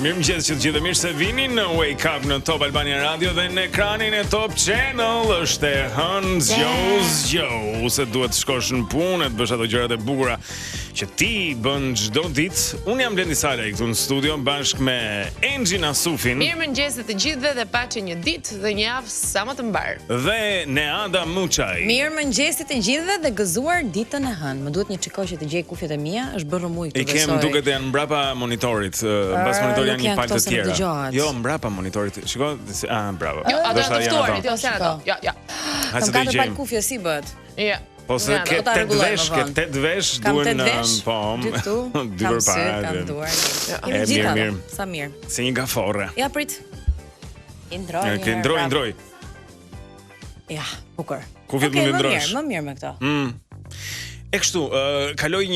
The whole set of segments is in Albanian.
Mirëmëngjes që të gjithë mirë se vini në Wake Up në Top Albania Radio dhe në ekranin e Top Channel. Është e hënë zgjo, se duhet të shkosh në punë, të bësh ato gjërat e bukura që ti bën çdo ditë. Unë jam Blendi Sala këtu në studio bashkë me Engjin Asufin. Mirëmëngjes të gjithëve dhe paqë një ditë dhe një javë sa më të mbar. Dhe Neada Muçaj. Mirëmëngjes të gjithëve dhe gëzuar ditën e hënë. Më duhet një çikoj që të gjej kufjet e mia, është bërë rrëmuj këtu besoj. I kem duket janë mbrapa monitorit, mbas monitori janë një palë të tjera. Jo, mbrapa monitorit. Shiko, bravo. Jo, ato të ftuarit, jo se ato. Jo. Kam katër palë kufje si bëhet. Jo. Po se ke 8 vesh duhen po. Dy këtu. Dy përpara. Kam duar. Mirë. Sa mirë. Si një gaforre. Ja prit. Ndroj. Ndroj. Ja, bukur. Kufjet mund të ndrosh. Më mirë me këto. E kështu, kaloj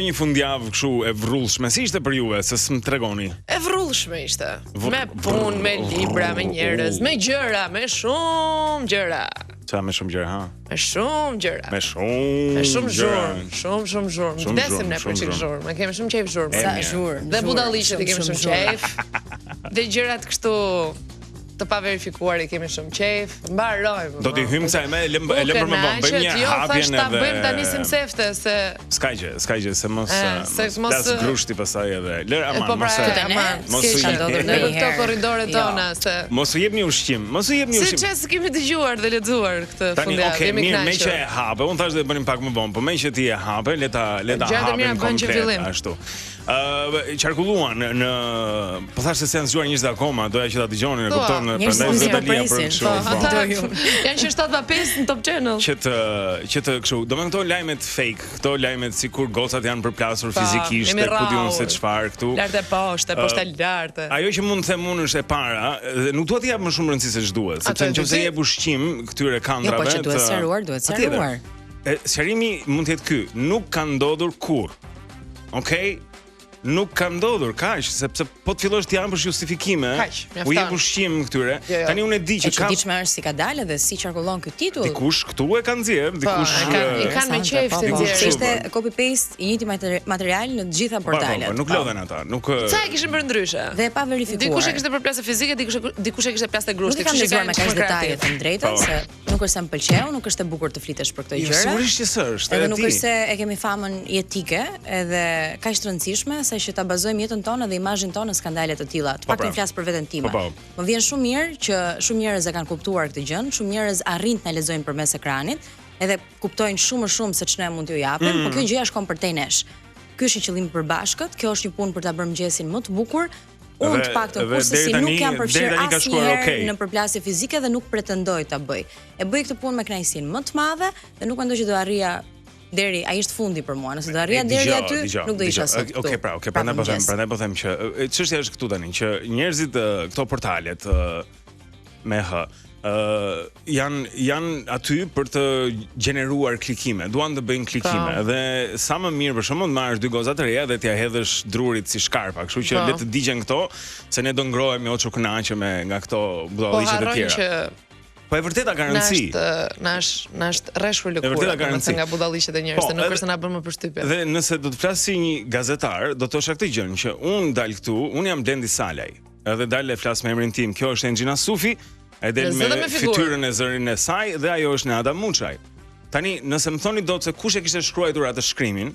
një fundjavë kështu e vrrullshme. Si ishte për juve, se s'm tregoni? E vrrullshme ishte. Me punë, me libra, me njerëz, me gjëra, me shumë gjëra. Qa me shumë gjëra, ha? Me shumë gjëra. Me shumë zhurmë. Shumë zhurmë. Desim ne për çik zhurmë. Ne kemi shumë qejf zhurmë. Sa zhurmë. Dhe budalliqet i kemi shumë qejf. Dhe gjërat kështu të paverifikuar i kemi shumë qejf. Mbarojmë. Do t'i hymë kësaj me lëm për më vonë, bëjmë një hapjen edhe. Bëjmë tani sim sefte se S'ka gjë, se mos plas grushti pastaj edhe. Lër aman, mos u jep në këto korridore tona se mos u jepni ushqim. Si çes kemi dëgjuar dhe lexuar këtë fundjavë, jemi kënaqur. Me që e hape, unë thash do të bënim pak më vonë, po me që ti e hape, le ta hapim komplet ashtu. Qarkulluan në po thash se s'janë zgjuar njerëz akoma, doja që ta dëgjonin, e kupton, prandaj do ta lija për kështu. Janë që 75 në Top Channel. Që të kështu, domethënë këto lajmet fake, këto lajmet sikur gocat janë përplasur fizikisht, ku diun se çfarë këtu. Lart e poshtë lart. Ajo që mund të them unë është e para, nuk dua të jap më shumë rëndësi se ç'duhet, sepse nëse jep ushqim këtyre kandrave, po që duhet sqaruar. Sqarimi mund të jetë ky, nuk ka ndodhur kurrë. Okej? Nuk ka ndodhur kaq, sepse po të fillosh të japësh justifikime, u jep ushqim këtyre. Tani unë e di që ka ç'diçmë është si ka dalë dhe si qarkullon ky titull. Dikush këtu e ka nxjerr, dikush i kanë me qejf të nxjerrë. Ishte copy paste i njëjti material në të gjitha portalet. Po, nuk lodhen ata, nuk. Sa e kishin bërë ndryshe? Dhe e pa verifikuar. Dikush e kishte për plasë fizike, dikush e kishte plasë grushti, kështu që kanë me kaq detaje të drejtën se nuk është se më pëlqeu, nuk është e bukur të flitesh për këto gjëra. Sigurisht që s'është. Edhe nuk është se e kemi famën etike, edhe kaq të rëndësishme sa që ta bazojmë jetën tonë dhe imazhin tonë në skandale të tilla. Të paktën flas për veten time. Më vjen shumë mirë që shumë njerëz e kanë kuptuar këtë gjë, shumë njerëz arrin të na lexojnë përmes ekranit, edhe kuptojnë shumë se ç'ne mund t'ju japim, por kjo gjë është kompërtej nesh. Ky është qëllimi i përbashkët, kjo është një punë për ta bërë mëngjesin më të bukur. Unë të paktën kurse si nuk jam përfshirë asnjëherë në përplasje fizike dhe nuk pretendoj ta bëj. E bëj këtë punë me kënaqësinë më të madhe dhe nuk mendoj që do arrija deri ai është fundi për mua. Nëse do arrija deri aty, nuk do isha sot këtu. Okej, prandaj po them që çështja është këtu tani, që njerëzit këto portalet me janë aty për të gjeneruar klikime, duan të bëjnë klikime dhe sa më mirë për shembull marrësh dy goza të reja dhe t'ia hedhësh drurit si shkarpa, kështu që le të digjen këto, se ne do ngrohemi oçu kënaqë nga këto budalliqe të tjera. Po e vërteta garanci. Na është rreshur lëkura nga budalliqet e njerëzve, nuk është se na bën më përshtypje. Dhe nëse do të flas si një gazetar, do të thosha këtë gjë që unë dal këtu, unë jam Blendi Salaj. Edhe dal e flas me emrin tim. Kjo është Engjina Sufi, e del me fytyrën e zërin e saj dhe ajo është Neada Muçaj. Tani, nëse më thoni dot se kush e kishte shkruar atë shkrimin,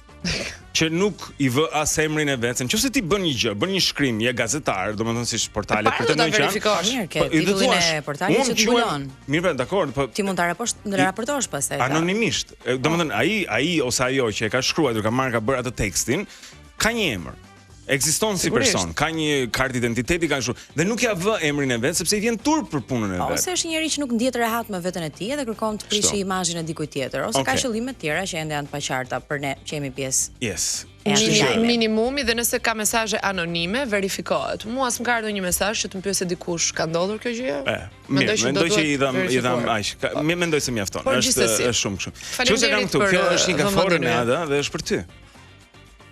që nuk i vë as emrin e vet, nëse ti bën një gjë, bën një shkrim, je gazetar, domethënë si portalet pretendojnë që mirë, ke titullin e portalit që të mbulon. Mirë, dakor, po ti mund ta raportosh pastaj. Anonimisht. Domethënë ai ose ajo që e ka shkruar, ka marrë ka bërë atë tekstin, ka një emër. Ekziston si person, ka një kartë identiteti, ka kështu dhe nuk ja vë emrin e vet sepse i vjen turp për punën e vet. Ose është një njerëz që nuk ndihet rehat me veten e tij dhe kërkon të prishë imazhin e dikujt tjetër, ose ka qëllime të tjera që ende janë të paqarta për ne që jemi pjesë. Yes. Minimumi dhe nëse ka mesazhe anonime, verifikohet. Mua s'm ka ardhur një mesazh që të më pyesë dikush ka ndodhur kjo gjë? Mendoj që i dham aq. Mendoj se mjafton. Është shumë kështu. Çfarë kam këtu? Kjo është një gaforë Neada dhe është për ty.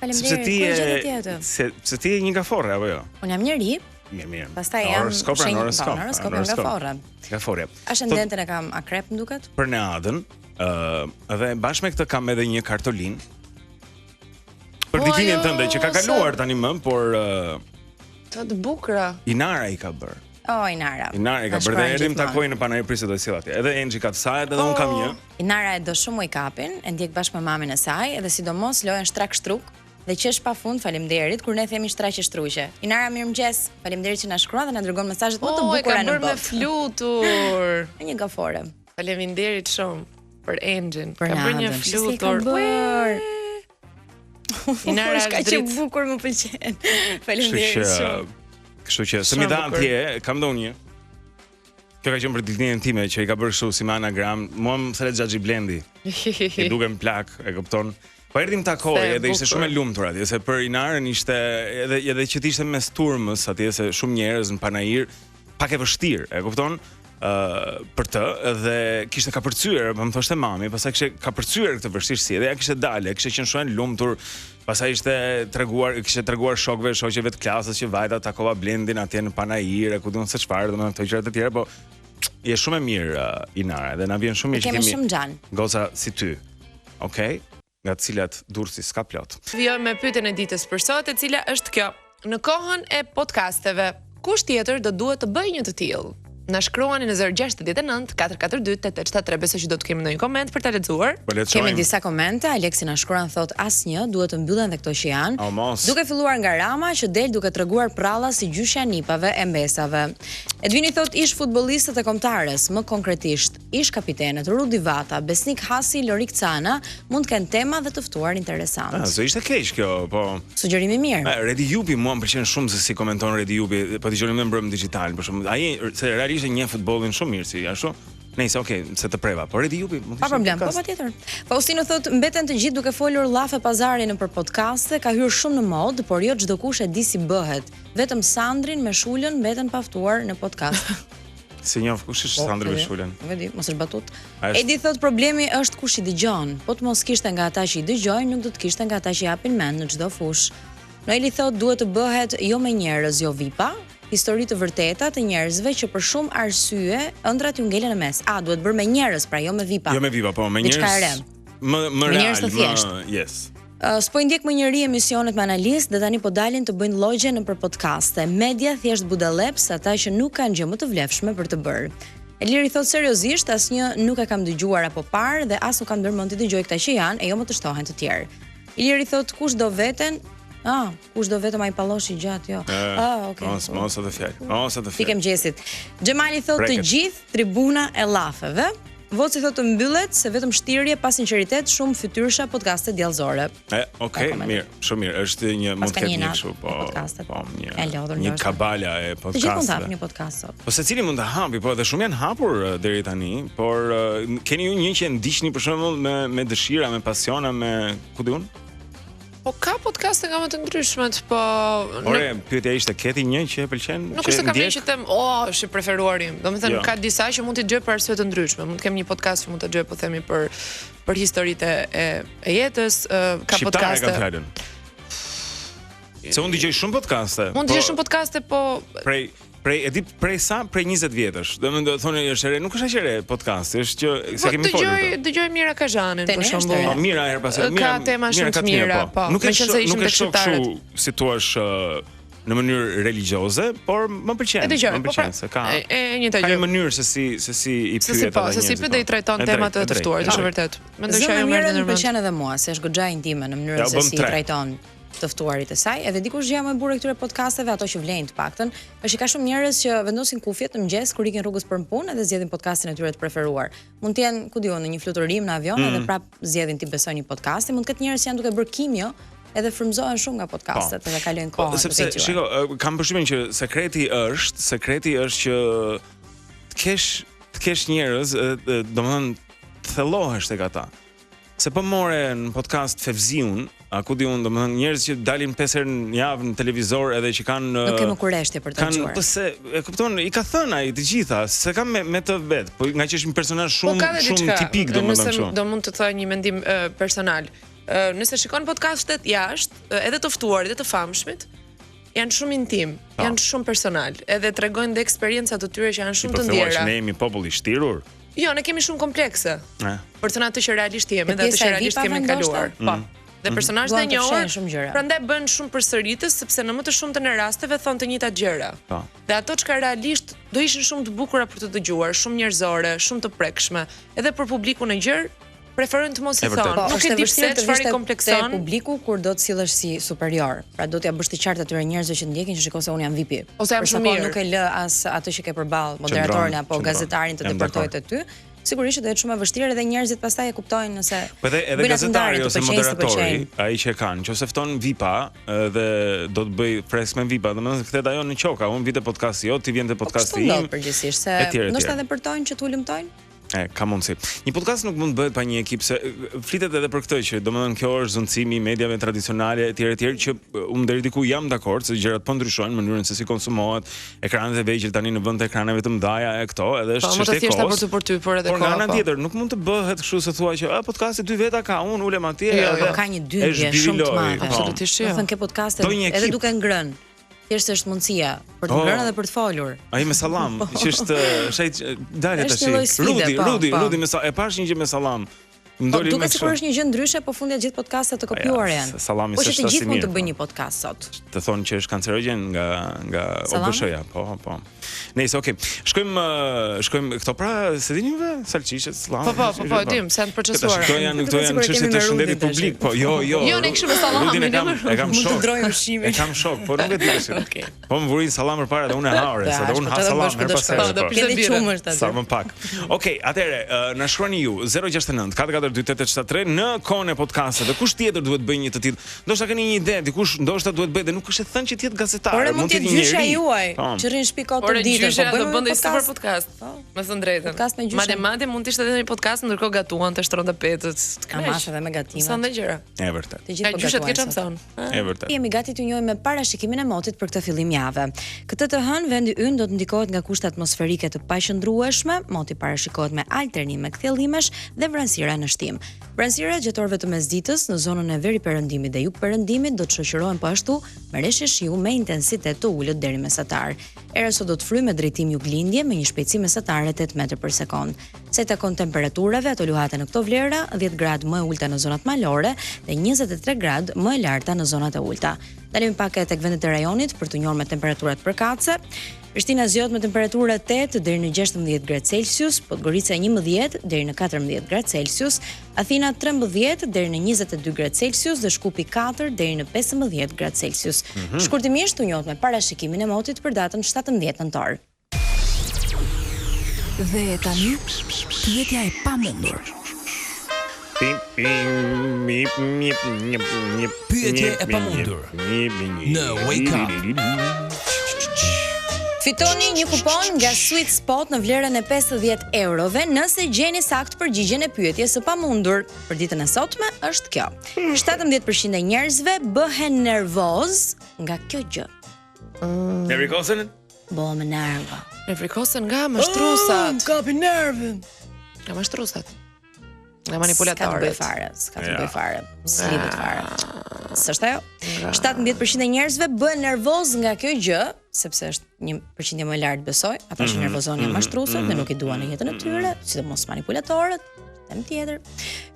Sepse ti je një gaforre apo jo? Unë jam njëri. Mirë. Pastaj jam horoskop gaforre. Gaforre. Ascendenten e kam akrep, më duket. Për Neadën, edhe bashkë me këtë kam edhe një kartolinë. Për ditëlindjen tënde që ka kaluar tani më, por Të bukura. Inara I ka bërë. Inara. Inara ka bërë dhe erdhim takoj në panajër prisë do sjell atje. Edhe Engji ka të saj, edhe unë kam një. Inara e do shumë wake-upin, e ndjek bashkë me mamin e saj, edhe sidomos lojën shtrak shtruk dhe qesh pafund, faleminderit kur ne themi shtraqe shtruqe. Inara mirëmëngjes, faleminderit që na shkruan dhe na dërgon mesazhet më të bukura në botë. E ka bërë me flutur. Një gafore. Faleminderit shumë për Engjin. Ka bërë një flutur. Inara është që bukur më pëlqen. Faleminderit shumë. Kështu që se mi dha atje, kam ndonjë. Kjo ka qenë për ditëlindjen time që I ka bërë kështu si me anagram. Mua më thret Xhaxhi Blendi. I dukem plak, e kupton? Po erdhim takoj edhe ishte shumë e lumtur atje, se për Inarën ishte edhe që ishte mes turmës atje, se shumë njerëz në panajir, pak e vështirë, e kupton? Për të dhe kishte kapërcyer, po më thoshte mami, pastaj kishte kapërcyer këtë vështirësi dhe ja kishte dalë, kishte qenë shumë e lumtur. Pastaj kishte treguar shokëve, shoqeve të klasës që vajta takova Blendin atje në panajir, ku diun se çfarë, domethënë këto gjëra të tjera, po je shumë e mirë Inara dhe na vjen shumë mirë që kemi goca si ty. Okej? Nga të cilat dursi s'ka plot. Vijojmë me pyetjen e ditës për sot, e cila është kjo. Në kohën e podcasteve, kush tjetër do duhet të bëjë një të tillë? Na shkruani në 069 442 873, besoj që do të kemi ndonjë koment për ta lexuar. Kemi disa komente, Aleksi na shkruan thot asnjë, duhet të mbyllen dhe këto që janë. Duke filluar nga Rama që del duke treguar pralla si gjyshja nipave e mbesave. Edvini thot ish futbollistët e Kombëtares, më konkretisht, ish kapitenët Rudi Vata, Besnik Hasi, Lorik Cana, mund të kenë tema dhe të ftuar interesant. Se ishte keq kjo, po. Sugjerimi mirë. Redi Jupi mua më pëlqen shumë se si komenton Redi Jupi, po dëgjonim në mbrëm digital, për shembull. Ai se realisht një futbollin shumë mirë si ashtu. Nëse okay, se të preva, por Redi Jupi mund të ishte. Pa problem, po patjetër. Faustino thot mbeten të gjithë duke folur llafe pazari nëpër podcaste, ka hyrë shumë në mod, por jo çdo kush e di si bëhet. Vetëm Sandrin me Shulën mbeten pa ftuar në podcast. Si njoh kush është Sandri me Shulën? Nuk e di, mos është batut. Edi thot problemi është kush I dëgjon. Po të mos kishte nga ata që I dëgjojnë, nuk do të kishte nga ata që japin mend në çdo fush. Noeli thot duhet të bëhet jo me njerëz, jo vipa. Histori të vërteta të njerëzve që për shumë arsye ëndrat ju ngelen në mes. Duhet bërë me njerëz, pra jo me vipa. Jo me vipa, po me njerëz. Më real, yes. S'po I ndjek më njëri emisionet me analistë dhe tani po dalin të bëjnë llogje nëpër podcaste. Media thjesht budalleps, ata që nuk kanë gjë më të vlefshme për të bërë. Eliri thot seriozisht, asnjë nuk e kam dëgjuar apo parë dhe as nuk kam ndërmend të dëgjoj këta që janë, e jo më të shtohen të tjerë. Eliri thot kush do veten kush do vetëm ai palloshi gjatë, jo. Okay. Mos atë fjalë. Fikem gjesit. Xhamali thot të gjithë tribuna e llafeve. Voci thot të mbyllet se vetëm shtirje pa sinqeritet shumë fytyrsha podcaste djallëzore. Mirë, shumë mirë. Është një mund të ketë një kështu, po. Një kabala e podcasteve. Të gjithë mund të hapin një podcast sot. Po secili mund ta hapi, po edhe shumë janë hapur deri tani, por keni ju një që ndiqni për shembull me dëshira, me pasiona, me ku diun? Po ka podcaste nga më të ndryshmet, po... Ore, pyetja ishte, keti një që e pëlqen? Nuk është kam një që them, është I preferuarim. Do me thënë, ka disa që mund t'i gjë për arsye të ndryshme. Mund të kem një podcast që mund të gjë, po themi, për historitë e jetës, ka podcaste... Shqiptare ka fjalën. Se unë dëgjoj shumë podcaste. Mund dëgjoj shumë podcaste, po... Prej 20 vjetësh. Do thonë është re, nuk është aq re podcasti, është që se kemi folur. Dëgjoj Mira Kazhanin për shembull. Mira her pas here. Ka tema shumë të mira, po. Nuk është kështu si thua në mënyrë religjioze, por më pëlqen. Më pëlqen se ka. Një të gjë. Ka një mënyrë se si I pyet ata njerëzit. Se si pyet dhe I trajton temat të ftuar, është vërtet. Mendoj që ajo merr në pëlqen edhe mua, se është goxha intime në mënyrën se si I trajton të ftuarit e saj, edhe dikush gjë më e bukur këtyre podcasteve, ato që vlen të paktën, është ka shumë njerëz që vendosin kufjet në mëngjes kur ikin rrugës për punë edhe zgjedhin podcastin e tyre të preferuar. Mund të jenë, ku diun, në një fluturim në avion edhe prap zgjedhin ti besoj një podcast, mund të ketë njerëz që janë duke bërë kimjo edhe frymëzohen shumë nga podcastet edhe kalojnë kohë. Sepse shiko, kam përshtypjen që sekreti është që të kesh njerëz, domethënë të thellohesh tek ata. Se po more në podcast Fevziun, ku diun, domethënë njerëz që dalin 5 herë në javë në televizor edhe që kanë nuk kemë kurreshtje për të dëgjuar. Po se e kupton, I ka thënë ai të gjitha, se kam me të vet, po nga që është një personazh shumë tipik domethënë kështu. Do mund të thoj një mendim personal. Nëse shikon podcastet jashtë, edhe të ftuarit, edhe të famshmit, janë shumë intim, janë shumë personal, edhe tregojnë dhe eksperiencat të tyre që janë shumë të ndjera. Ne jemi popull I shtirur. Jo, ne kemi shumë komplekse. Për të atë që realisht jemi dhe atë që realisht kemi kaluar. Po. Dhe personazhet e njohur prandaj bën shumë përsëritës sepse në më të shumtën e rasteve thon të njëjtat gjëra. Dhe ato çka realisht do ishin shumë të bukura për të dëgjuar, shumë njerëzore, shumë të prekshme, edhe për publikun e gjerë preferojnë të mos i thonë. Nuk e di pse çfarë komplekson publiku kur do të sillesh si superior. Pra do t'ia bësh të qartë atyre njerëzve që ndjekin që shikoj se unë jam VIP. Ose jam shumë mirë. Nuk e lë as atë që ke përballë moderatorin apo gazetarin të deportojë te ty. Sigurisht do jetë shumë e vështirë edhe njerëzit pastaj e kuptojnë nëse edhe gazetari ose moderatori, ai që kanë, nëse fton VIP-a dhe do të bëj fresk me VIP-a, domethënë kthehet ajo në qoka, unë vite podcasti jot, ti vjen te podcasti im. Përgjithsisht se ndoshta edhe përtojnë që t'ulëmtojnë. Ka mundësi. Një podcast nuk mund të bëhet pa një ekip se flitet edhe për këtë që domethënë kjo është zënësimi i mediave tradicionale etj që unë deri diku jam dakord se gjërat po ndryshojnë mënyrën se si konsumohet, ekranet e vegjël tani në vend të ekraneve të mëdha e këto, edhe është çështje kohë. Por nga ana tjetër nuk mund të bëhet kështu se thua që podcasti 2 veta ka, unë ulem atje edhe ka një dymbje shumë të madhe. Absolutisht. Do të thënë ke podcaste edhe duke ngrënë. Thjesht është mundësia për të ngrënë dhe për të folur. Ai me sallam, që është dalë tash. Rudi me sallam. E pash një gjë me sallam. Duket sikur është një gjë ndryshe, po fundja gjithë podcastet të kopjuar janë. Po që të gjithë mund të bëjnë një podcast sot. Të thonë që është kancerogjen nga OBSH-ja, po. Nice, okay. Shkojmë këto pra, se dini juve, salcishet, sallam. Po, dim, se janë procesuar. Këto janë çështje të shëndetit publik, po jo. Jo, ne kishim sallamin. E kam shok. Mund të ndrojë ushimin. E kam shok, po nuk e di tash. Po më vurin sallam përpara dhe unë e haure, sa dhe unë ha sallam her pas here. Do pse çumësh atë. Sa më pak. Okej, atëre, na shkruani ju 069 4428873 në kohën e podcasteve. Kush tjetër duhet bëjë një të tillë? Ndoshta keni një ide, dikush ndoshta duhet bëjë dhe nuk është e thënë që të jetë gazetar, mund të jetë gjyshja juaj, që rrin shtëpi kot të ditën, po bëjmë super podcast. Me thënë drejtën. Podcast me gjyshje. Madje mund të ishte edhe një podcast ndërkohë gatuan të shtronte petët. Amash edhe me gatimet. Sa ndaj gjëra. E vërtet. Të gjithë gjyshet që çam E vërtet. Jemi gati të njohim me parashikimin e motit për këtë fillim jave. Këtë të hënë vendi ynë do të ndikohet nga kushte atmosferike të paqëndrueshme, moti parashikohet me alternime kthjellimesh dhe vranësira në shtim. Vranësira gjatorëve të mesditës në zonën e veriperëndimit dhe jugperëndimit do të shoqërohen po ashtu me reshje shiu me intensitet të ulët deri mesatar. Era sot do të fryjë me drejtim juglindje me një shpejtësi mesatare 8 metër për sekond. Sa i takon temperaturave, ato luhaten në këto vlera, 10 gradë më e ulta në zonat malore dhe 23 gradë më e larta në zonat e ulta. Dalim pak tek vendet e rajonit për të njohur me temperaturat përkatëse. Prishtina zgjodhet me temperatura 8 deri në 16 gradë Celsius, Podgorica 11 deri në 14 gradë Celsius, Athina 13 deri në 22 gradë Celsius dhe Shkupi 4 deri në 15 gradë Celsius. Shkurtimisht u njohët me parashikimin e motit për datën 17 nëntor. Dhe tani, pyetja e pamundur. Pyetje e pamundur në Wake Up. Fitoni një kupon nga Sweet Spot në vlerën e 50 eurove nëse gjeni sakt përgjigjen e pyetjes së pamundur. Për ditën e sotme është kjo. 17% e njerëzve bëhen nervoz nga kjo gjë. Ne rikosen? Bëhem nerva. Ne frikosen nga mashtrusat. Kapi nervin. Nga mashtrusat. Nga manipulatorët. S'ka të bëj fare. S'lidhet fare. S'është ajo? 17% e njerëzve bëhen nervoz nga kjo gjë, sepse është një përqindje më e lartë besoj, ata që nervozojnë janë mashtrusët dhe nuk i duan në jetën e tyre, sidomos manipulatorët. Tem tjetër.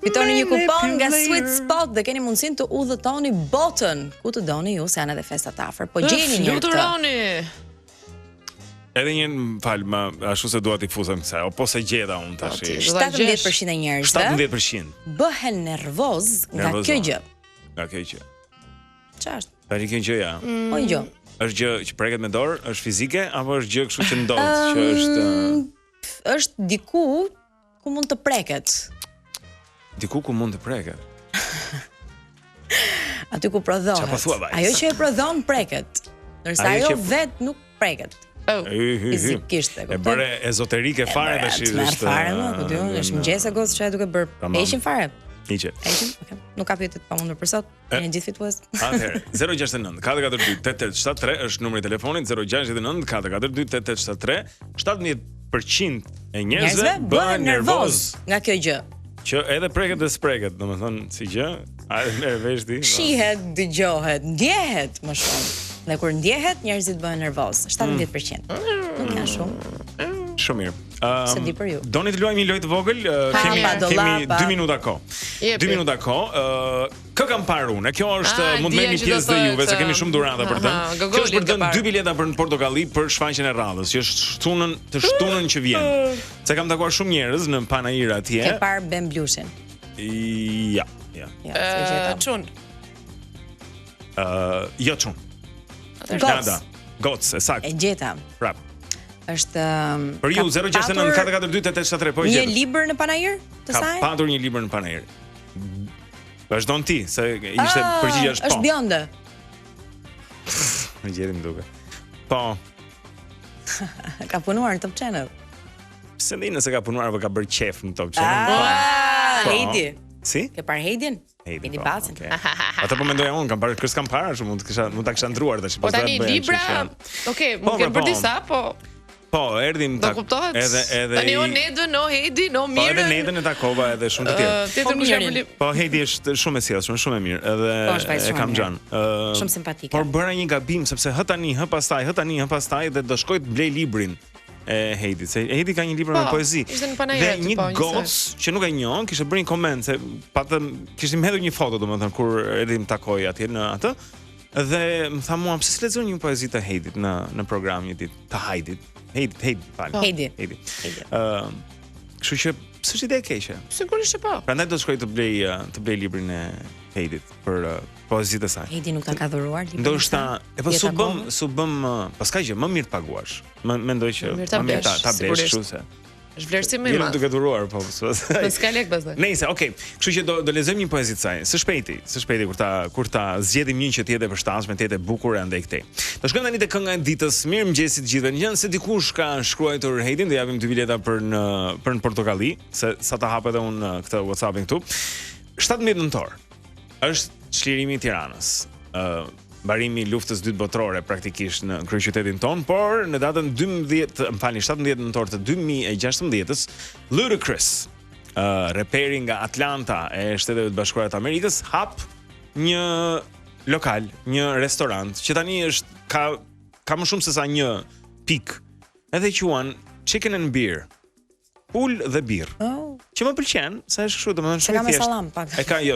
Fitoni një kupon nga Sweet Spot dhe keni mundësinë të udhëtoni botën ku të doni ju se janë edhe festat afër. Po gjeni një Fluturoni. Edhe një fal, ashtu se dua t'i fuzem se po se gjeta unë tash. 17% e njerëzve 17% bëhen nervoz nga kjo gjë. Nga kjo gjë. Ç'është? Tani kjo gjë ja. Po gjë. Është gjë që preket me dorë, është fizike apo është gjë kështu që ndodh, që është diku ku mund të preket. Diku ku mund të preket. Aty ku prodhohet. Ajo që e prodhon preket. Ndërsa ajo vet nuk preket. Fizikisht e kupton. E bëre ezoterike fare tash është. Fare më, po diun, është mëngjes gocë çfarë duke bër. Heqim fare. Hiqe. Okej. Nuk ka pyetje të pamundur për sot. Jeni gjithë fitues. Atëherë, 069 442 8873 është numri i telefonit 069 442 8873. 17% e njerëzve bëhen nervoz nga kjo gjë. Që edhe preket dhe spreket, domethënë si gjë, a merr vesh ti? Shihet, dëgjohet, ndjehet më shumë. Dhe kur ndjehet, njerëzit bëhen nervoz. 17%. Nuk janë shumë. Shumë mirë. Se di për ju. Doni të luajmë një lojë të vogël? Kemi 2 minuta kohë. 2 minuta kohë. Kë kam parë unë. Kjo është mund të merrni pjesë dhe juve se kemi shumë durata për të. Kjo është për të dhënë 2 bileta për në Portokalli për shfaqjen e radhës, që është shtunën që vjen. Se kam takuar shumë njerëz në Panair atje. Ke parë Ben Blushin? Ja. Çun. Jo çun. Nada. Goc, saktë. E gjeta. Prap. Është për ju 069 442 873 po një libër në Panair të saj? Ka patur një libër në Panair. Vazhdon ti se ishte përgjigjja është po. Është Bjonde. Më gjerim duke. Po. Ka punuar në Top Channel. Pse ndinë se ka punuar apo ka bërë qef në Top Channel? Heidi. Si? Ke parë Heidin? Heidi Bacin. Ata po mendoja unë, kam parë kës kam parë, mund ta kisha ndruar tash. Po tani libra, okay, mund të kem për disa, po erdhim edhe tani o Nedën, o Heidi, no Mirën. Po edhe Nedën e takova edhe shumë të tjerë. Tjetër kush ka për libër? Po Heidi është shumë e sjellshëm, shumë e mirë, edhe e kam gjan. Shumë simpatike. Por bëra një gabim sepse hë tani, hë pastaj dhe do shkoj të blej librin e Heidi. Se Heidi ka një libër me poezi. Dhe një goc që nuk e njoh, kishte bërë një koment se kishte mbledhur një foto domethënë kur erdhim takoj atje në atë. Dhe më tha mua pse s'lexon një poezi të Heidit në program një ditë, të Heidit. Heidi. Kështu që s'është ide e keqe. Sigurisht që po. Prandaj do të shkoj të blej librin e Heidit për poezitë e saj. Heidi nuk ta ka dhuruar librin. Ndoshta, su bëm, paska gjë, më mirë paguash. Mendoj që më mirë ta blesh kështu se. Është vlerësim më i madh. Jeni duke dhuruar po. Po s'ka lek pastaj. Nice, okay. Kështu që do lexojmë një poezi të saj. Së shpejti kur ta zgjedhim një që të jetë e përshtatshme, të jetë e bukur andaj këtej. Do shkojmë tani te kënga e ditës. Mirëmëngjesit të gjithëve. Nëse dikush ka shkruar Heidin, do japim 2 bileta për në Portokalli, se sa ta hap edhe unë këtë WhatsAppin këtu. 17 nëntor. Është çlirimi i Tiranës. Mbarimi i luftës dytë botërore praktikisht në kryeqytetin ton, por në datën 17 nëntor të 2016-s, Ludacris, reperi nga Atlanta e Shteteve të Bashkuara të Amerikës, hap një lokal, një restorant që tani ka më shumë se sa një pikë. Edhe quhen Chicken and Beer. Pul dhe birr. Që më pëlqen, sa është kështu, domethënë shumë thjesht. Ka sallam pak.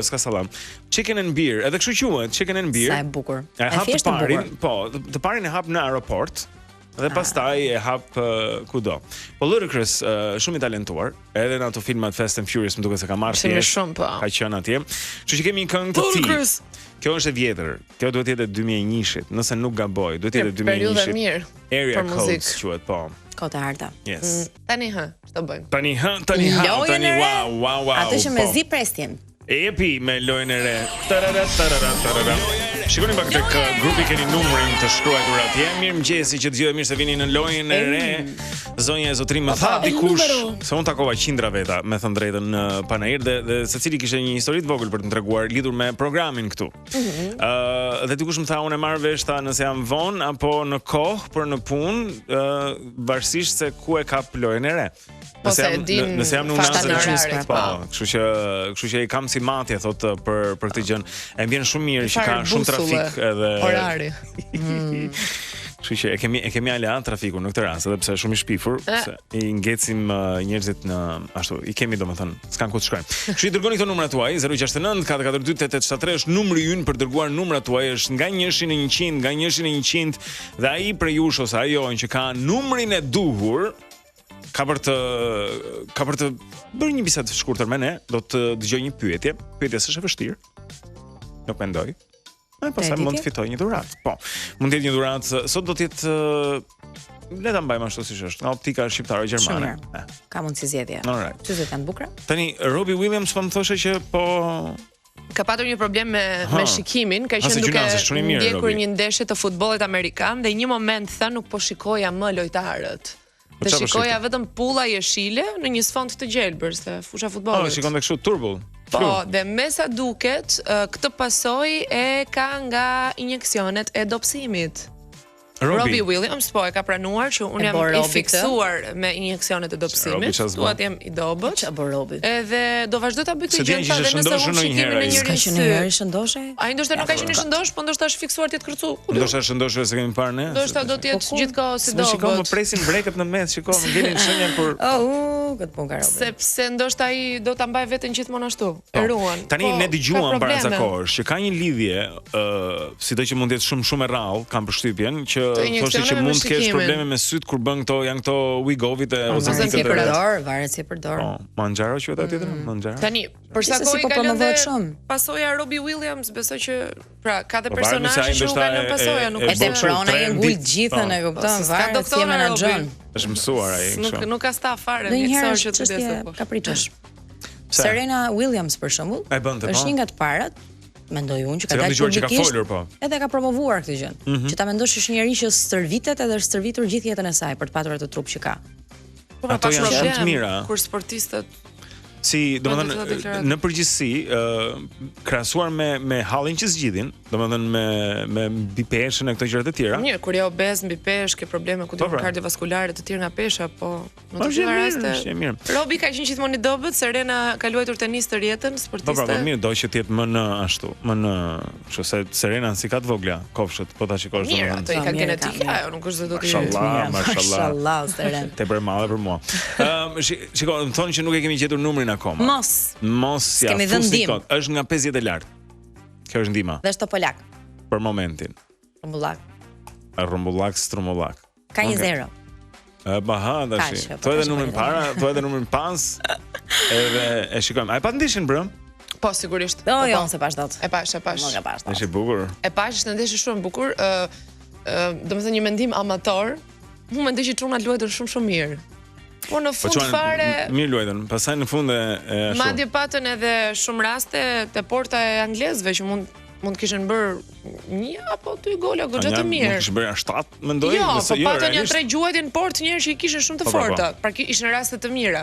S'ka sallam. Chicken and Beer, edhe kështu quhet, Chicken and Beer. Sa e bukur. E hap të parin, po, të parin e hap në aeroport. Dhe pastaj e hap kudo. Po Ludacris shumë i talentuar, edhe në ato filmat Fast and Furious, më duket se ka marrë thjesht. Ka qenë atje. Kështu që kemi një këngë të tij. Kjo është e vjetër. Kjo duhet të jetë 2001-shit, nëse nuk gaboj, duhet të jetë 2001-shit. Periudha e mirë. Area Codes quhet, po. Kota e harta. Yes. Tani ç'do bëjmë? Tani wow. Atë që me zi prestin. Epi me lojën e re. Shikoni pak tek grupi keni numrin të shkruar atje. Mirëmëngjesi që dëgjoj mirë se vini në lojën e re. Zonja e Zotrim më tha dikush se unë takova qindra veta, me thënë drejtën në Panair dhe secili kishte një histori të vogël për të treguar lidhur me programin këtu. Dhe dikush më tha unë e marr vesh ta nëse jam vonë apo në kohë për në punë, varësisht se ku e kap lojën e re. Nëse jam në unazë, po, kështu që i kam si matje thotë për këtë gjë. E mbien shumë mirë që ka shumë trafik edhe orari. Kështu që e kemi ala trafikun në këtë rast, edhe pse është shumë i shpifur, se i ngecim njerëzit në ashtu, i kemi domethënë, s'kan ku të shkojmë. Kështu i dërgoni këto numrat tuaj 069 442 873 është numri ynë për dërguar numrat tuaj, është nga 1 në 100, nga 1 në 100 dhe ai prej jush ose ajo që ka numrin e duhur ka për të bërë një bisedë të shkurtër me ne, do të dëgjoj një pyetje. Pyetja s'është e vështirë. Nuk mendoj. Pastaj mund të fitoj një dhuratë. Po, mund të jetë një dhuratë, sot do të jetë le ta mbajmë ashtu siç është, nga optika shqiptare gjermane. Ka mundësi zgjedhje. Çfarë janë bukura? Tani Robbie Williams po më thoshte që po ka patur një problem me shikimin, ka qenë duke ndjekur një ndeshje të futbollit amerikan dhe në një moment tha nuk po shikoja më lojtarët. Dhe shikoja vetëm pulla jeshile në një sfond të gjelbër, se fusha futbollit. Shikon dhe kështu turbull. Po, dhe me sa duket, këtë pasojë e ka nga injeksionet e dopsimit. Robbie Williams po e ka pranuar që unë jam I fiksuar me injeksionet e dobësimit. Dua të jem I dobët. Ç'a bë Robi? Edhe do vazhdoj ta bëj këtë gjë edhe nëse unë shikimin e njëri. Ka qenë njëri shëndoshe? Ai ndoshta nuk ka qenë shëndosh, po ndoshta është fiksuar ti të kërcu. Ndoshta shëndosh se kemi parë ne. Ndoshta do të jetë gjithkohë si do. Shikoj, më presin brekët në mes, shikoj, më vjen shenja kur këtë punë ka Robi. Sepse ndoshta ai do ta mbaj veten gjithmonë ashtu. E ruan. Tani ne dëgjuam para ca kohësh që ka një lidhje, sido që mund të jetë shumë e rrallë, kam përshtypjen që thoshte që mund të kesh probleme me syt kur bën këto janë këto Wegovit e ozonit e përdor, varet si e përdor. Po, Manjaro quhet aty tjetër, Manjaro. Tani, për sa kohë I kalon pasoja Robbie Williams, besoj që pra ka të personazhe që u kanë pasoja, nuk është prona e ngul gjithën, e kupton, varet si menaxhon. Është mësuar ai kështu. Nuk ka sta fare, mjekësor që të desë po. Kapriçosh. Serena Williams për shembull, është një nga të parat. Mendoj unë që ka dalë publikisht. Edhe ka promovuar këtë gjë. Që ta mendosh që është njëri që stërvitet edhe është stërvitur gjithë jetën e saj për të patur atë trup që ka. Ato janë shumë të mira. Kur sportistët domethënë në përgjithësi, krahasuar me hallin që zgjidhin, domethënë me mbi peshën e këto gjëra të tjera. Mirë, kur je obez mbi peshë, ke probleme kardiovaskulare të tjera nga pesha, po në të gjitha rastet. Robi ka qenë gjithmonë I dobët, Serena ka luajtur tenis të rjetën, sportiste. Po, mirë, do që të jetë më në ashtu, më në, kështu se Serena si ka të vogla, kofshët, po ta shikosh domethënë. Mirë, ato I ka genetikë, ajo nuk është se do të jetë. Mashallah, Serena. Tepër madhe për mua. Shikoj, më thonë që nuk e kemi gjetur numrin akoma. Mos ja fusi kot. Është nga 50 e lartë. Kjo është ndihma. Dhe është polak. Për momentin. Rumbullak, strumullak. Ka një 0. Baha dashi. To edhe numrin para, to edhe numrin pas. Edhe e shikojmë. Ai pa ndishin brëm? Po sigurisht. Jo, se pash dot. E pash. Është I bukur. E pash, është ndeshje shumë e bukur. Domethënë një mendim amator. Unë mendoj që çunat luajtën shumë mirë. Po në fund fare mirë luajtën, pastaj në fund e ashtu. Madje patën edhe shumë raste te porta e anglezëve që mund kishin bër 1 apo 2 gola goxha të mirë. Mund kishin bërë 7, mendoj, nëse jo. Po patën janë 3 gjuajtje në portë njerëz që I kishin shumë të forta. Pra ishin raste të mira.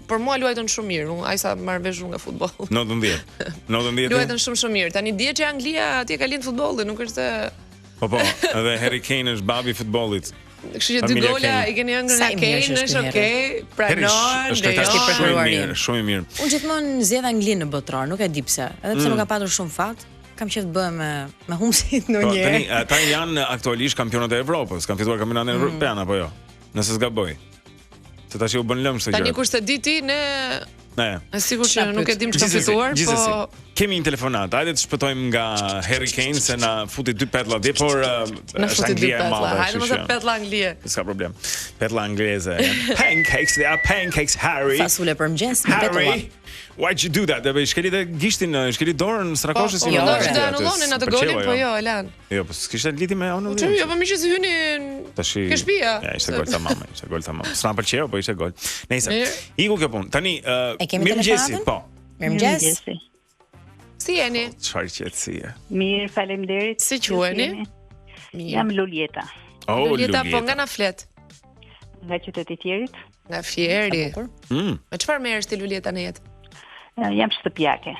Për mua luajtën shumë mirë. Unë ai sa marr vesh nga futbolli. 90. Luajtën shumë mirë. Tani dihet që Anglia atje ka lind futbolli, nuk është Po, edhe Harry Kane është babi I futbollit. Kështu që 2 gola I keni ëngrën e Kane, është okay, pranon, shumë I mirë. Unë gjithmonë zgjedh Anglinë në botror, nuk e di pse. Edhe pse nuk ka patur shumë fat, kam qejf të bëhem me humsit ndonjëherë. Tani ata janë aktualisht kampionët e Evropës, kanë fituar kampionatin evropian apo jo? Nëse s'gaboj. Se tash u bën lëmë këtë gjë. Tani kur s'e di ti ne Sigur që nuk e dim çfarë fituar, po kemi një telefonat. Hajde të shpëtojmë nga Harry Kane se na futi 2 petlla dje, por është Anglia e madhe. Hajde mos e petlla Anglie. S'ka problem. Petlla angleze. Pancakes Harry. Fasule për mëngjes me petlla. Why'd you do that? Dhe shkeli dhe gishtin, shkeli dorën strakoshës si jo. Do të anullonin atë golin, po jo, Elan. Jo, po s'kishte lidhje me anullimin. Jo, po më që se hyni ke shtëpia. Ja, ishte gol tamam, S'na pëlqeu, po ishte gol. Nëse iku kjo punë. Tani mirëmëngjesi, po. Mirëmëngjes. Si jeni? Çfarë qetësie? Mirë, faleminderit. Si quheni? Jam Lulieta. Lulieta, po nga na flet? Nga qyteti I Fierit. Nga Fieri. Me çfarë merresh ti Lulieta në jetë? Jam shtëpiake.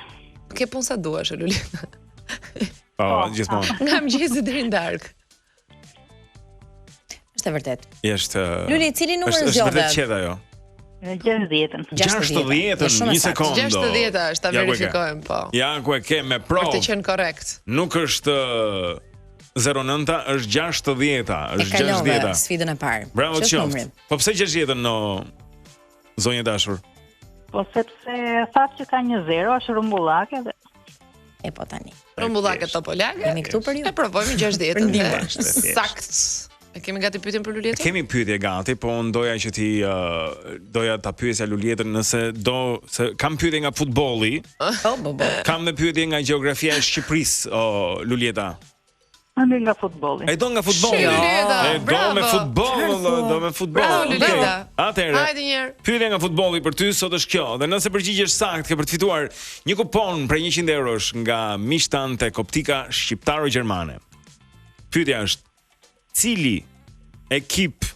Ke punë sa duash, Lulieta? Po, gjithmonë. Nga mëngjesi deri në darkë. Është e vërtet. Është. Luli, cili numër zgjodhet? Është vërtet qeta jo. 60. 60, një sekondë. 60 është, ta verifikojmë, po. Ja ku e ke me pro. Për të qenë korrekt. Nuk është 09, është 60, është 60. E kalove sfidën e parë. Bravo qoftë. Po pse 60 në zonjë dashur? Po sepse thatë që ka një 0, është rumbullake dhe... E po tani. Rumbullake topolake? Jemi këtu për ju. E provojmë 60. Sakt. E kemi gati pyetjen për Lulietën? Kemi pyetje gati, po doja që ti doja ta pyesja Lulietën nëse se kam pyetje nga futbolli. Kam dhe pyetje nga gjeografia e Shqipërisë, Lulieta. Ande nga futbolli. E do nga futbolli. Do me futboll. Bravo Lulieta. Atëherë. Hajde një herë. Pyetja nga futbolli për ty sot është kjo, dhe nëse përgjigjesh saktë ke për të fituar një kupon për 100 eurosh nga miqtan tek Optika Shqiptaro-Gjermane. Pyetja është: cili ekip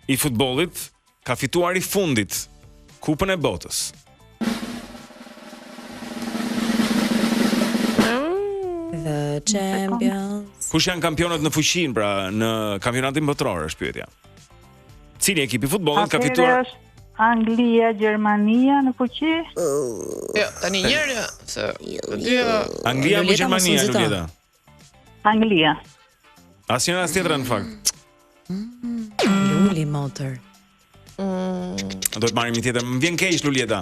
I futbollit ka fituar I fundit Kupën e Botës? The champions. Kush janë kampionët në fuqinë, pra në kampionatin botror është pyetja. Cili ekip i futbollit ka fituar? Anglia, Gjermania në fuqi? Jo, tani njëri se Anglia apo Gjermania, Lulieta? Anglia. Asnjëra as tjetra në fakt. Luli motor. Do të marrim një tjetër. Më vjen keq Lulieta.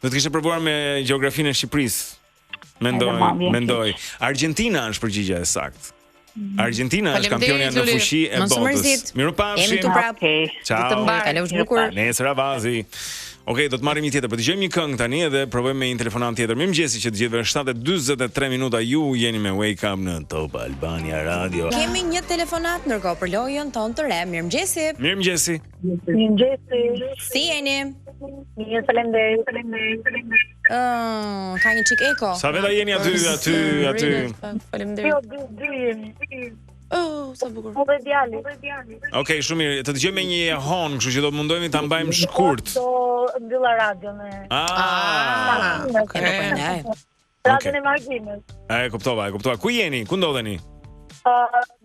Do të kishe provuar me gjeografinë e Shqipërisë. Mendoj. Argentina është përgjigjja e saktë. Argentina është kampionja në fuqi e botës. Mirupafshim. Ciao. Kalosh bukur. Nesër avazi. Okej, do të marrim një tjetër, por dëgjojmë një këngë tani dhe provojmë me një telefonant tjetër. Mirëmëngjesi që të gjithëve, 7:43 minuta ju jeni me Wake Up në Top Albania Radio. Kemi një telefonat ndërkohë për lojën tonë të re. Mirëmëngjesi. Mirëmëngjesi. Mirëmëngjesi. Si jeni? Mirë, faleminderit. Ka një çik eko. Sa veta jeni aty? Faleminderit. Dy. Sa bukur. Po dhe djali. Okej, shumë mirë. Të dëgjojmë një hon, kështu që do të mundohemi ta mbajmë shkurt. Do mbylla radion e. Radion e Marginës. E kuptova. Ku jeni? Ku ndodheni?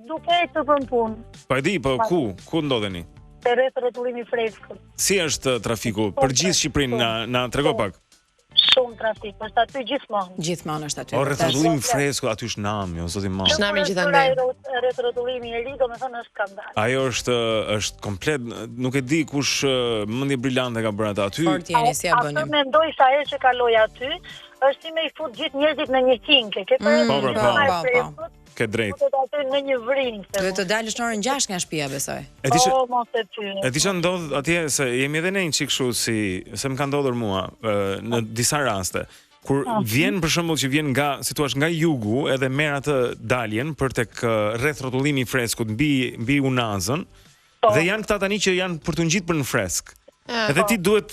Duke ecur për punë. Po e di, po ku ndodheni? Te rreth rrotullimi freskët. Si është trafiku për gjithë Shqipërinë? Na trego pak. Shumë trafik, është aty gjithmonë. Gjithmonë është aty. O rrotullimi freskët, aty është nam, jo zoti i madh. Është nami gjithandaj. Rreth rrotullimi i ri, domethënë është skandal. Ajo është komplet, nuk e di kush mendje brillante ka bërë aty. Fort jeni, si ja bëni. Atë mendoj sa herë që kaloj aty, është si me i fut gjithë njerëzit në një kinke. Ke Po. Ke drejt. Do të aty në një vrinë. Duhet të dalësh në orën 6 nga shtëpia, besoj. Mos e pyet. E di që ndodh atje se jemi edhe ne një çik kështu se më ka ndodhur mua në disa raste kur vjen për shembull që vjen nga si thua nga jugu edhe merr atë daljen për tek rreth rrotullimi i freskut mbi Unazën dhe janë këta tani që janë për të ngjitur në fresk. Edhe ti duhet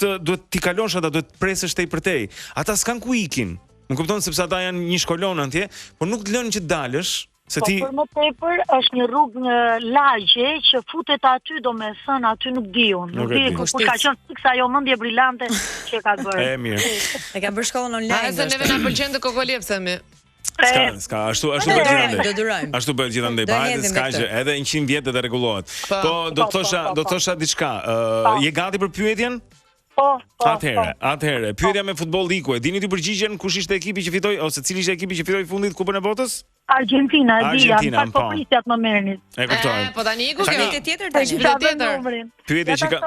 ti kalosh ata, duhet presësh tej për tej. Ata s'kan ku ikin. Më kupton sepse ata janë një shkolon atje, por nuk të lënë që dalësh. Se ti për më tepër është një rrugë në lagje që futet aty, domethënë aty nuk diun. Nuk di kur ka qenë fiksa ajo mendje brillante që ka bërë. E mirë. E ka bërë shkollën online. Sa neve na pëlqen të kokolip themi. Ska, ashtu bëhet gjithandaj. Do durojmë. Ashtu bëhet gjithandaj. Hajde, s'ka gjë, edhe 100 vjet të rregullohet. Po do të thosha diçka. Je gati për pyetjen? Po. Atëherë, pyetja me futboll iku. E dini ti përgjigjen kush ishte ekipi që fitoi ose cili ishte ekipi që fitoi fundit Kupën e Botës? Argentina, e di, janë po prisjat më merrnit. E kuptoj. Po tani iku kjo. Tjetër tani. Pyetja që ka.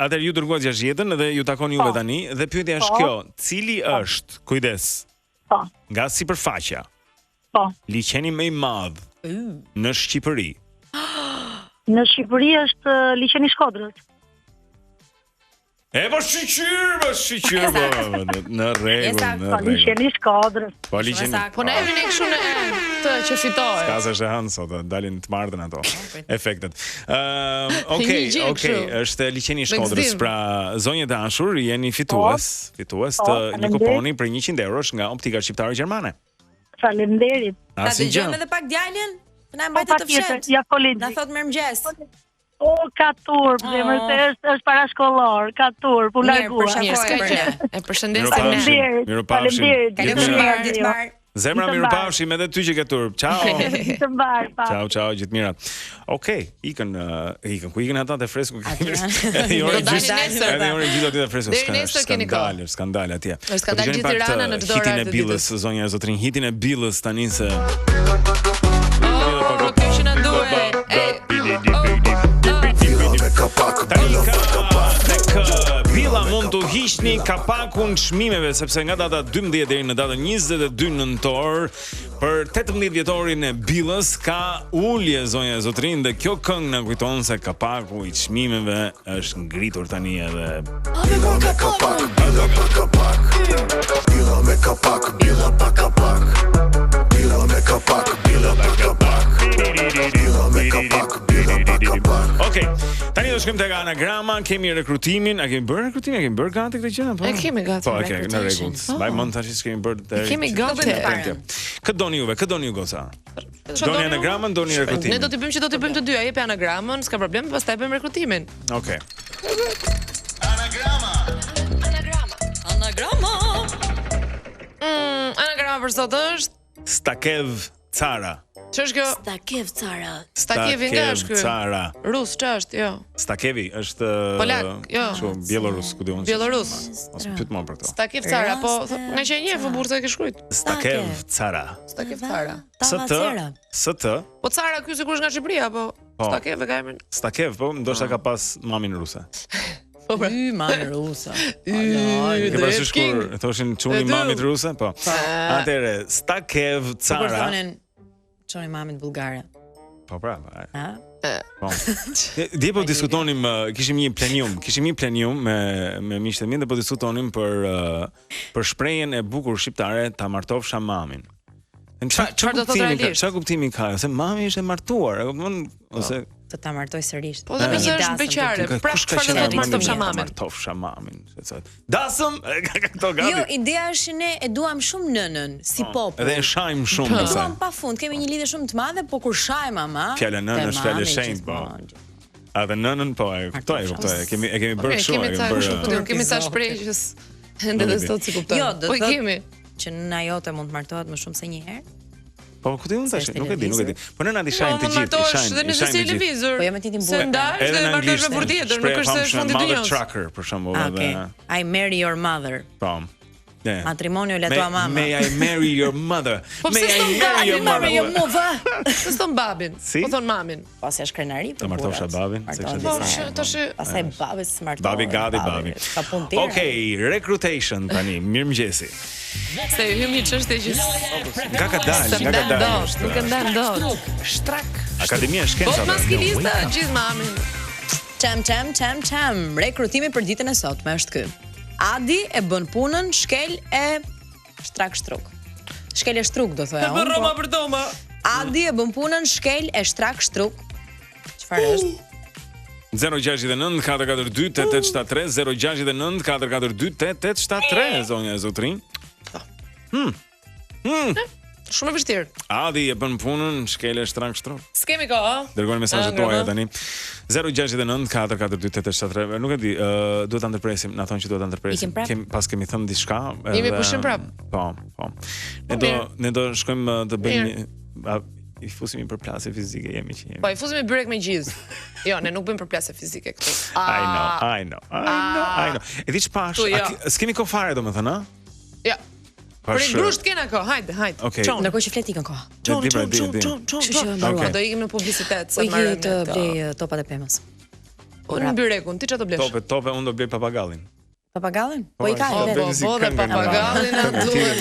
Atëherë ju dërgohet 6 jetën dhe ju takon juve tani dhe pyetja është kjo, cili është, kujdes. Po. Nga sipërfaqja. Po. Liçeni më i madh në Shqipëri. Në Shqipëri është liçeni i Shkodrës. Po shqyqyr, në rregull. Liçeni i Shkodrës. Po liçeni. Po ne jemi ne kështu në të që fitoi. Ska se shëhan sot, dalin të martën ato. Efektet. Okej, është liçeni i Shkodrës. Pra, zonjë dashur, jeni fitues të një kuponi për 100 eurosh nga Optika Shqiptare Gjermane. Faleminderit. Ta dëgjojmë edhe pak djalin? Na mbajtë të fshet. Ja foli. Na thot mirëmëngjes. O, ka turp, zemër, se është parashkollor, ka turp, u largua. E përshëndesim ne. Mirupafshim. Zemra mirupafshim edhe ty që ke turp. Ciao. Të mbar, pa. Ciao, gjithë mirat. Okej, ikën ku ikën ata të fresku. Edhe orë gjithë aty të fresku. Skandal atje. Skandal gjithë Tirana në çdo hitin e Billës, zonja e zotrin, hitin e Billës tani se. Billa mund të hiqni kapakun çmimeve sepse nga data 12 deri në datën 22 nëntor për 18 vjetorin e Billës ka ulje zonja e zotrin dhe kjo këngë na kujton se kapaku i çmimeve është ngritur tani edhe Billa me kapak, Billa pa kapak. Billa me kapak, Billa pa kapak. Billa me kapak, Billa pa kapak. Billa me kapak, Billa pa kapak. Okej, tani do shkojmë tek anagrama, kemi rekrutimin, a kemi bërë rekrutimin, a kemi bërë gati këtë gjë apo? E kemi gati. Po, okej, në rregull. Mbaj mend tash se kemi bërë deri. Kemi gati. Kë doni juve, kë doni ju goca? Doni anagramën, doni rekrutimin? Ne do t'i bëjmë që do t'i bëjmë të dyja, jepi anagramën, s'ka problem, pastaj bëjmë rekrutimin. Okej. Anagrama për sot është Stakev Cara. Ç'është kjo? Stakev Cara. Stakevi nga është ky? Cara. Rus ç'është? Jo. Stakevi është Polak, jo. Kështu bielorus, ku diun. Bielorus. Ose pyet më për këto. Stakev Cara, po nga që e njeh bursa e ke shkruajt. Stakev Cara. Stakev Cara. ST. Po Cara ky sigurisht nga Shqipëria, po Stakev ka emrin. Stakev, po ndoshta ka pas mamin ruse. Po pra. Mamin ruse. Ke parasysh kur thoshin çuni mamit ruse, po. Atëre, Stakev Cara. Çoni mamit bullgare. Po pra. Ha? Po. Dhe po diskutonim, kishim një plenium me miqtë e mi dhe po diskutonim për shprehjen e bukur shqiptare ta martofsha mamin. Çfarë do të thotë realisht? Çfarë kuptimi ka? Se mami ishte martuar, ose të ta martoj sërish. Po dhe nëse është beqare, pra çfarë do të martofsha mamin? Martofsha mamin, dasëm, këto gati. Jo, ideja është që ne e duam shumë nënën si popull. Edhe e shajm shumë. E duam pafund, kemi një lidhje shumë të madhe, po kur shaj mama, fjala nënë është fjalë shenjtë, po. A dhe nënën po, e kuptoj. Kemi bërë kështu, kemi sa shprehjes. Ende do të thotë si kuptoj. Po kemi që nëna jote mund të martohet më shumë se një herë. Po ku ti mund tash? Nuk e di. Po nëna di shajnë të gjithë, shajnë. Dhe nëse si televizor. Po jam me titin burrë. Se ndash dhe martosh me burrë tjetër, nuk është se fundi i dunjës. Trucker për shembull, edhe I marry your mother. Po. Matrimonio la tua mamma. May I marry your mother? May I marry your mother? Se thon babin, po thon mamin. Pasi është krenari. Të martofsha babin, tash pastaj babi s'martohet. Babi gati babi. Okej, recruitation tani, mirëmëngjesi. Se hymi ç'është që nga ka dalë. Nuk e ndan dot. Shtrak. Akademia e shkencave. Po maskilista gjithë mamin. Çam. Rekrutimi për ditën e sotme është ky. Adi e bën punën shkel e shtruk. Shkel e shtruk do thoya unë. Për Roma për doma. Adi e bën punën shkel e shtruk. Çfarë është? 069 442 8873 069 442 8873 zonja e zotrin. Shumë e vështirë. Adi e bën punën shkel e shtruk. S'kemi kohë. Dërgoni mesazhet tuaja tani. 069 442 8873. Nuk e di, duhet ta ndërpresim, na thonë që duhet ta ndërpresim. Kemi thënë diçka, edhe jemi pushim prap. Po. Ne do shkojmë të bëjmë i fusimi për plasje fizike, jemi. Po i fusimi byrek me gjiz. Jo, ne nuk bëjmë për plasje fizike këtu. I know. E di ç'pash? S'kemi kohë fare domethënë, ha? Ja. Për i grusht kena kohë, hajde. Ndërkohë që flet ikën kohë. Çon. Do ikim në publicitet sa marrë të blej topat e pemës. Unë byrekun, ti çfarë do blesh? Tope, unë do blej papagallin. Papagallin? Po i ka. Po, dhe papagallin na duhet.